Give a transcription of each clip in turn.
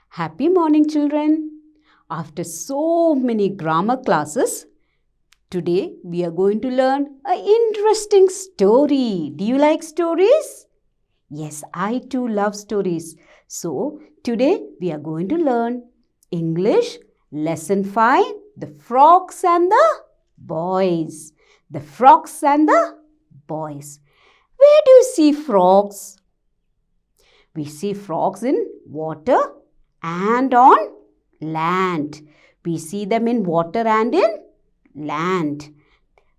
Happy morning, children. After so many grammar classes, today we are going to learn an interesting story. Do you like stories? Yes, I too love stories. So, today we are going to learn English Lesson 5, The Frogs and the Boys. The Frogs and the Boys. Where do you see frogs? We see frogs in water and on land. We see them in water and in land.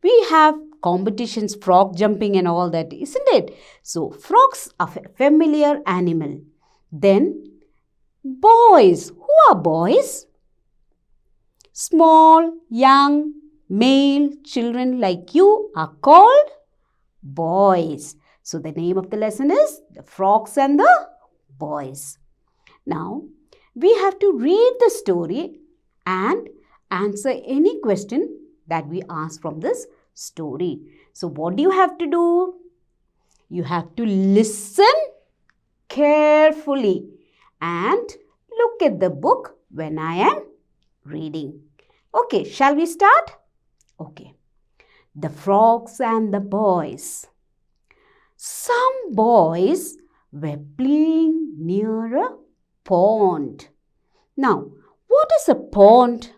We have competitions, frog jumping and all that, isn't it? So, frogs are a familiar animal. Then, boys. Who are boys? Small, young, male children like you are called boys. So, the name of the lesson is The Frogs and the Boys. Now, we have to read the story and answer any question that we ask from this story. So, what do you have to do? You have to listen carefully and look at the book when I am reading. Okay, shall we start? Okay. The Frogs and the Boys. Some boys were playing near a pond. Now, what is a pond?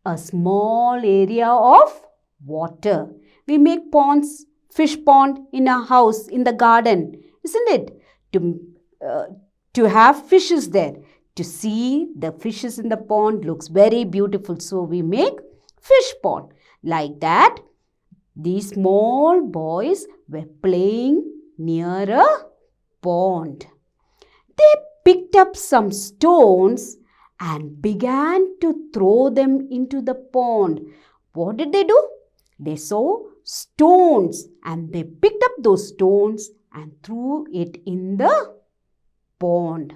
A small area of water. We make ponds, fish pond in a house, in the garden, isn't it? To have fishes there. To see the fishes in the pond looks very beautiful. So, we make fish pond. Like that, these small boys were playing near a pond. They picked up some stones and began to throw them into the pond. What did they do? They saw stones and they picked up those stones and threw it in the pond.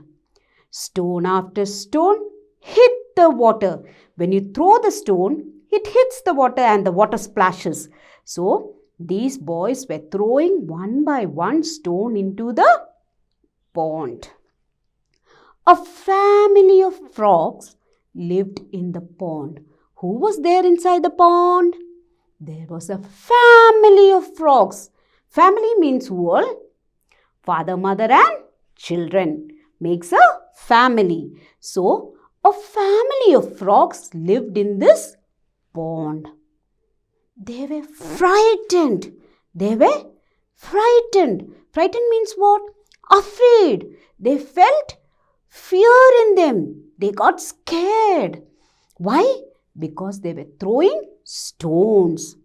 Stone after stone hit the water. When you throw the stone, it hits the water and the water splashes. So, these boys were throwing one by one stone into the pond. A family of frogs lived in the pond. Who was there inside the pond? There was a family of frogs. Family means whole. Father, mother and children makes a family. So, a family of frogs lived in this pond. They were frightened. Frightened means what? Afraid. They felt fear in them. They got scared. Why? Because they were throwing stones.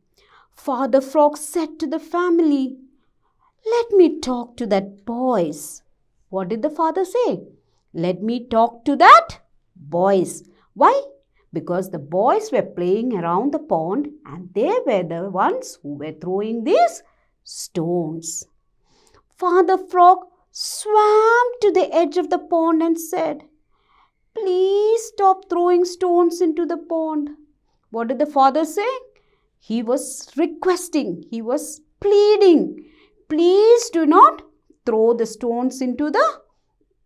Father Frog said to the family, "Let me talk to that boys." What did the father say? Let me talk to that boys. Why? Because the boys were playing around the pond and they were the ones who were throwing these stones. Father Frog swam to the edge of the pond and said, "Please stop throwing stones into the pond." What did the father say? He was requesting, he was pleading, "Please do not throw the stones into the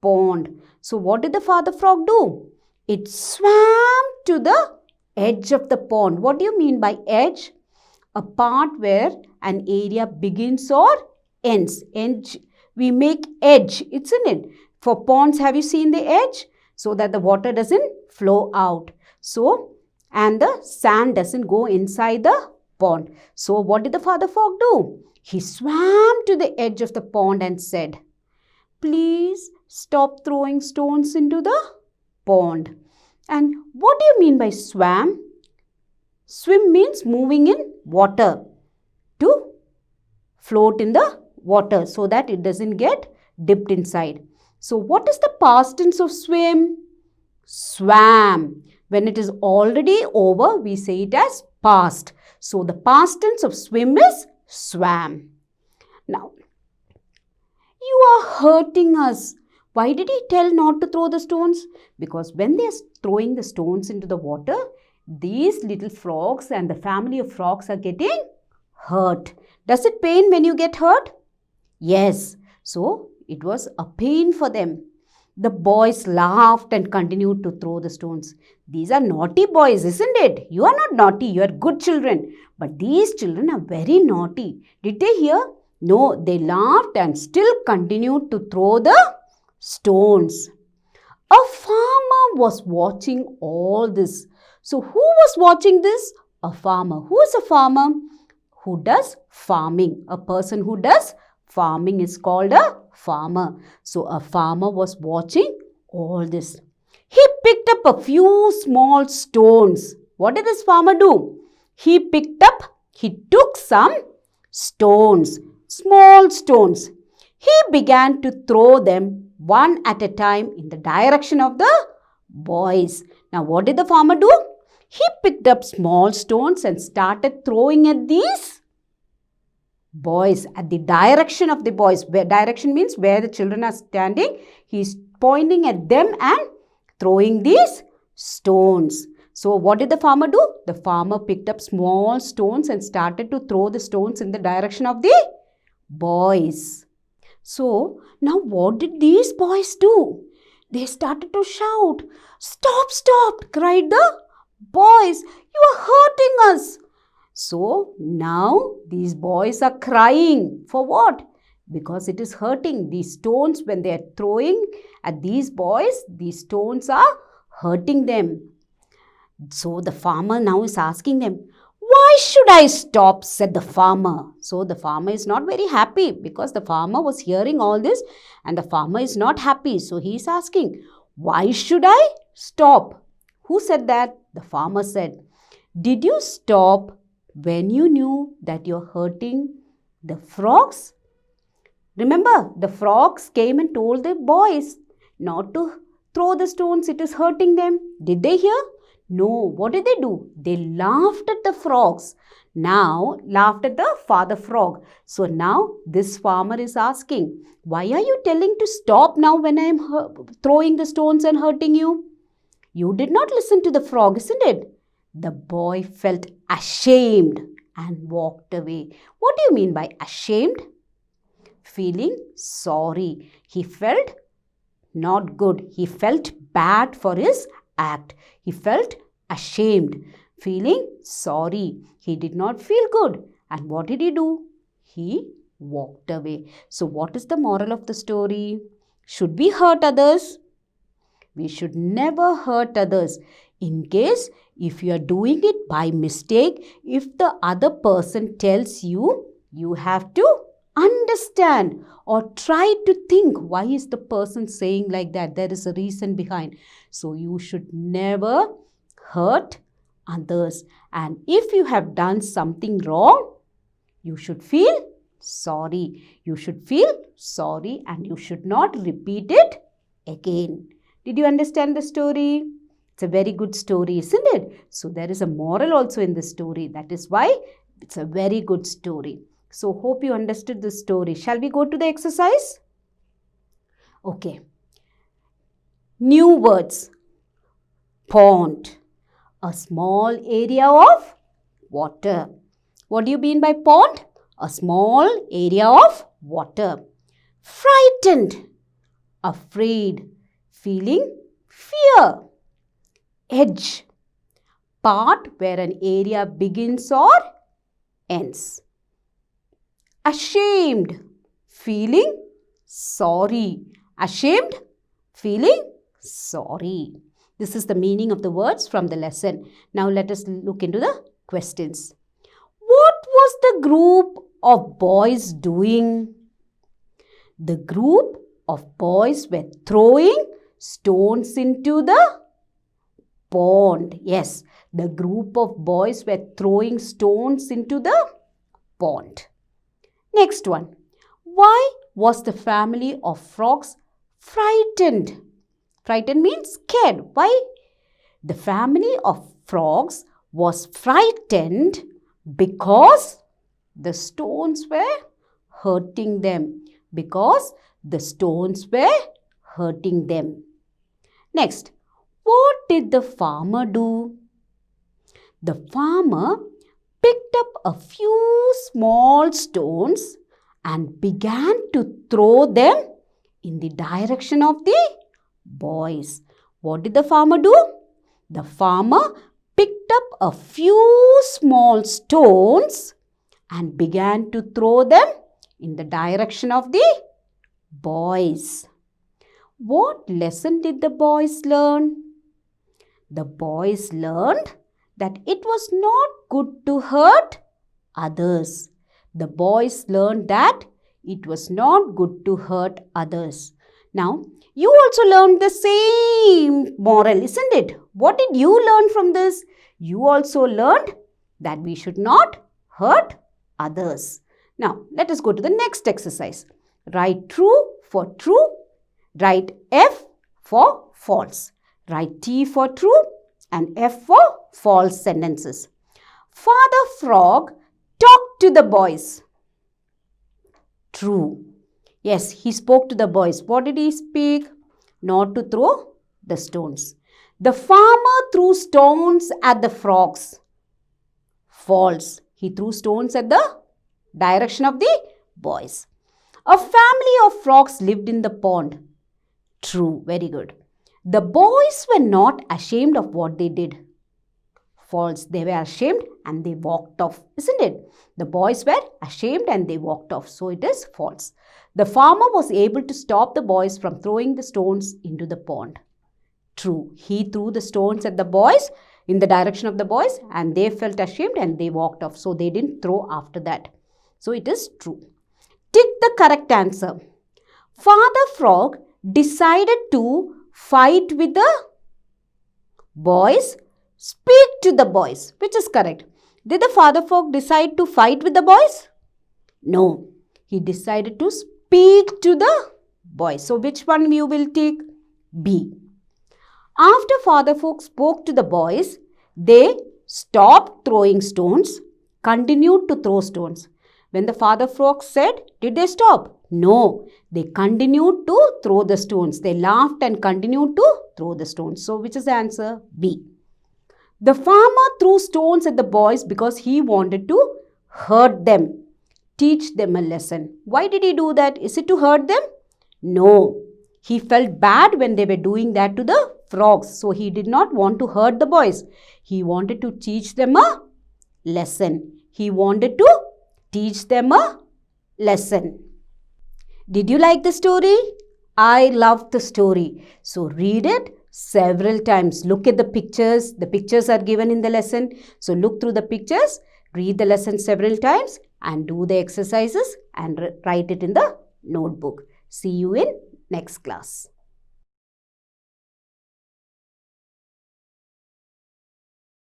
pond." So what did the father frog do? It swam to the edge of the pond. What do you mean by edge? A part where an area begins or ends. Edge. We make edge, isn't it? For ponds, have you seen the edge? So that the water doesn't flow out. So, and the sand doesn't go inside the pond. So, what did the father frog do? He swam to the edge of the pond and said, "Please stop throwing stones into the pond." And what do you mean by swam? Swim means moving in water to float in the water so that it doesn't get dipped inside. So what is the past tense of swim? Swam. When it is already over, we say it as past. So the past tense of swim is swam. Now, "You are hurting us." Why did he tell not to throw the stones? Because when they are throwing the stones into the water, these little frogs and the family of frogs are getting hurt. Does it pain when you get hurt? Yes. So, it was a pain for them. The boys laughed and continued to throw the stones. These are naughty boys, isn't it? You are not naughty, you are good children. But these children are very naughty. Did they hear? No, they laughed and still continued to throw the stones. A farmer was watching all this. So, who was watching this? A farmer. Who is a farmer? Who does farming. A person who does farming is called a farmer. So, a farmer was watching all this. He picked up a few small stones. What did this farmer do? He took some stones, small stones. He began to throw them one at a time in the direction of the boys. Now, what did the farmer do? He picked up small stones and started throwing at these boys, at the direction of the boys. Where direction means where the children are standing. He is pointing at them and throwing these stones. So, what did the farmer do? The farmer picked up small stones and started to throw the stones in the direction of the boys. So, now what did these boys do? They started to shout. Stop, stop, cried the boys. You are hurting us. So, now these boys are crying. For what? Because it is hurting. These stones, when they are throwing at these boys, these stones are hurting them. So, the farmer now is asking them, why should I stop? Said the farmer. So, the farmer is not very happy because the farmer was hearing all this and the farmer is not happy. So, he is asking, why should I stop? Who said that? The farmer said, did you stop when you knew that you're hurting the frogs? Remember, the frogs came and told the boys not to throw the stones. It is hurting them. Did they hear? No. What did they do? They laughed at the frogs. Now, laughed at the father frog. So, now this farmer is asking, why are you telling to stop now when I am throwing the stones and hurting you? You did not listen to the frog, isn't it? The boy felt ashamed and walked away. What do you mean by ashamed? Feeling sorry. He felt not good. He felt bad for his act. He felt ashamed, feeling sorry. He did not feel good. And what did he do? He walked away. So, what is the moral of the story? Should we hurt others? We should never hurt others. In case if you are doing it by mistake, if the other person tells you, you have to understand or try to think, why is the person saying like that? There is a reason behind. So, you should never hurt others. And if you have done something wrong, you should feel sorry. You should feel sorry and you should not repeat it again. Did you understand the story? It's a very good story, isn't it? So, there is a moral also in the story. That is why it's a very good story. So, hope you understood the story. Shall we go to the exercise? Okay. New words. Pond. A small area of water. What do you mean by pond? A small area of water. Frightened. Afraid. Feeling fear. Edge. Part where an area begins or ends. Ashamed. Feeling sorry. Ashamed. Feeling sorry. This is the meaning of the words from the lesson. Now let us look into the questions. What was the group of boys doing? The group of boys were throwing stones into the pond. Yes, the group of boys were throwing stones into the pond. Next one. Why was the family of frogs frightened? Frightened means scared. Why? The family of frogs was frightened because the stones were hurting them. Because the stones were hurting them. Next, what did the farmer do? The farmer picked up a few small stones and began to throw them in the direction of the boys. What did the farmer do? The farmer picked up a few small stones and began to throw them in the direction of the boys. What lesson did the boys learn? The boys learned that it was not good to hurt others. The boys learned that it was not good to hurt others. Now, you also learned the same moral, isn't it? What did you learn from this? You also learned that we should not hurt others. Now, let us go to the next exercise. Write true for true. Write F for false. Write T for true and F for false sentences. Father Frog talked to the boys. True. Yes, he spoke to the boys. What did he speak? Not to throw the stones. The farmer threw stones at the frogs. False. He threw stones at the direction of the boys. A family of frogs lived in the pond. True. Very good. The boys were not ashamed of what they did. False. They were ashamed and they walked off, isn't it? The boys were ashamed and they walked off. So it is false. The farmer was able to stop the boys from throwing the stones into the pond. True. He threw the stones at the boys in the direction of the boys and they felt ashamed and they walked off. So they didn't throw after that. So it is true. Tick the correct answer. Father Frog decided to fight with the boys. Speak to the boys. Which is correct? Did the Father Frog decide to fight with the boys? No. He decided to speak to the boys. So which one you will take? B. After Father Frog spoke to the boys, they stopped throwing stones, continued to throw stones. When the Father Frog said, did they stop? No. They continued to throw the stones. They laughed and continued to throw the stones. So which is the answer? B. The farmer threw stones at the boys because he wanted to hurt them, teach them a lesson. Why did he do that? Is it to hurt them? No. He felt bad when they were doing that to the frogs. So he did not want to hurt the boys. He wanted to teach them a lesson. He wanted to teach them a lesson. Did you like the story? I loved the story. So read it several times. Look at the pictures. The pictures are given in the lesson. So look through the pictures, read the lesson several times and do the exercises and write it in the notebook. See you in next class.